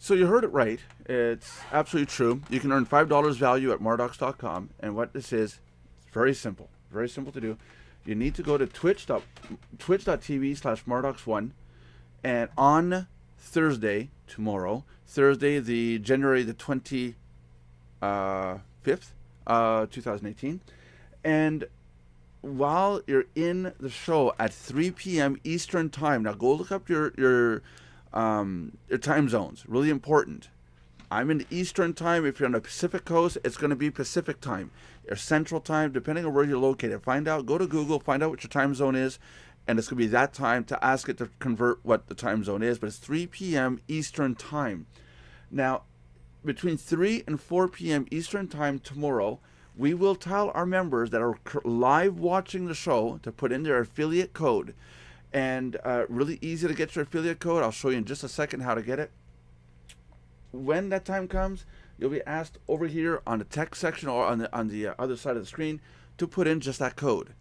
So you heard it right. It's absolutely true. You can earn $5 value at Mardox.com. And what this is, it's very simple. Very simple to do. You need to go to twitch.tv/Mardox1. And on Thursday, tomorrow, Thursday, the January the 25th, 2018. And while you're in the show at 3 p.m. Eastern time, now go look up your time zones. Really important. I'm in the Eastern time. If you're on the Pacific Coast, it's going to be Pacific time or Central time, depending on where you're located. Find out. Go to Google. Find out what your time zone is, and it's going to be that time to ask it to convert what the time zone is. But it's 3 p.m. Eastern time. Now, between 3 and 4 p.m. Eastern time tomorrow, we will tell our members that are live watching the show to put in their affiliate code. And really easy to get your affiliate code. I'll show you in just a second how to get it. When that time comes, you'll be asked over here on the text section or on the other side of the screen to put in just that code.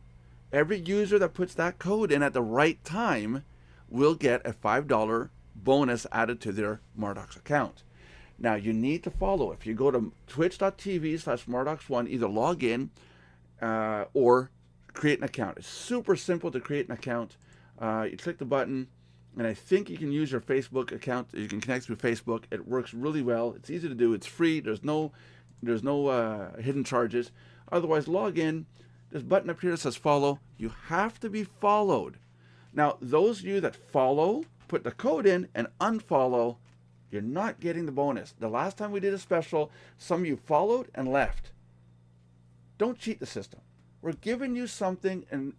Every user that puts that code in at the right time will get a $5 bonus added to their Mardox account. Now, you need to follow. If you go to twitch.tv/Mardox1, either log in or create an account. It's super simple to create an account. You click the button, and I think you can use your Facebook account. You can connect through Facebook. It works really well. It's easy to do. It's free. There's no hidden charges. Otherwise, log in. This button up here that says follow. You have to be followed. Now, those of you that follow, put the code in and unfollow, you're not getting the bonus. The last time we did a special, some of you followed and left. Don't cheat the system. We're giving you something and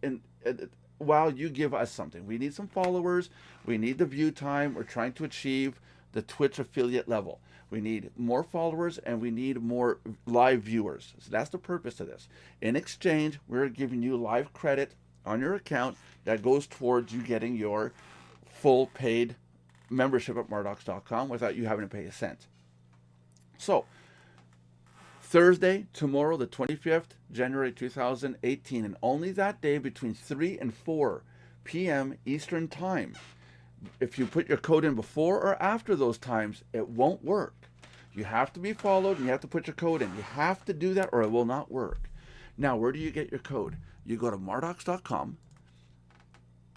while you give us something. We need some followers. We need the view time. We're trying to achieve the Twitch affiliate level. We need more followers and we need more live viewers. So that's the purpose of this. In exchange, we're giving you live credit on your account that goes towards you getting your full paid membership at Mardox.com without you having to pay a cent. So, Thursday, tomorrow, the 25th, January 2018, and only that day between 3 and 4 p.m. Eastern Time. If you put your code in before or after those times, it won't work. You have to be followed and you have to put your code in. You have to do that or it will not work. Now, where do you get your code? You go to Mardox.com.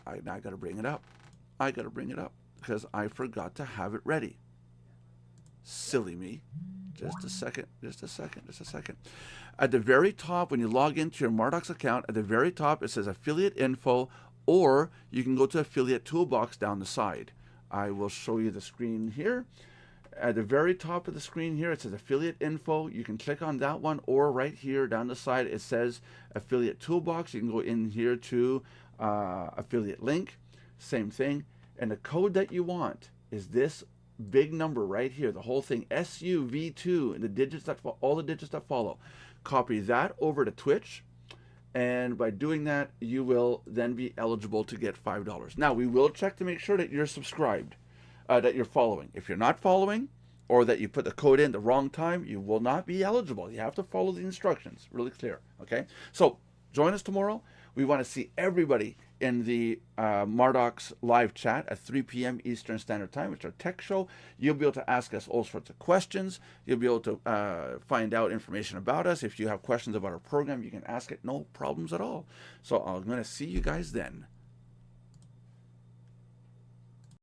I got to bring it up. Because I forgot to have it ready. Silly me. Just a second. At the very top, when you log into your Mardox account, at the very top, it says affiliate info, or you can go to affiliate toolbox down the side. I will show you the screen here. At the very top of the screen here, it says affiliate info. You can click on that one, or right here down the side, it says affiliate toolbox. You can go in here to affiliate link. Same thing. And the code that you want is this big number right here, the whole thing, SUV2, and the digits that all the digits that follow. Copy that over to Twitch, and by doing that, you will then be eligible to get $5. Now, we will check to make sure that you're subscribed, that you're following. If you're not following, or that you put the code in the wrong time, you will not be eligible. You have to follow the instructions. Really clear, okay? So, join us tomorrow. We want to see everybody in the Mardox live chat at 3 p.m. Eastern Standard Time. It's our tech show. You'll be able to ask us all sorts of questions. You'll be able to find out information about us. If you have questions about our program, you can ask it. No problems at all. So I'm going to see you guys then.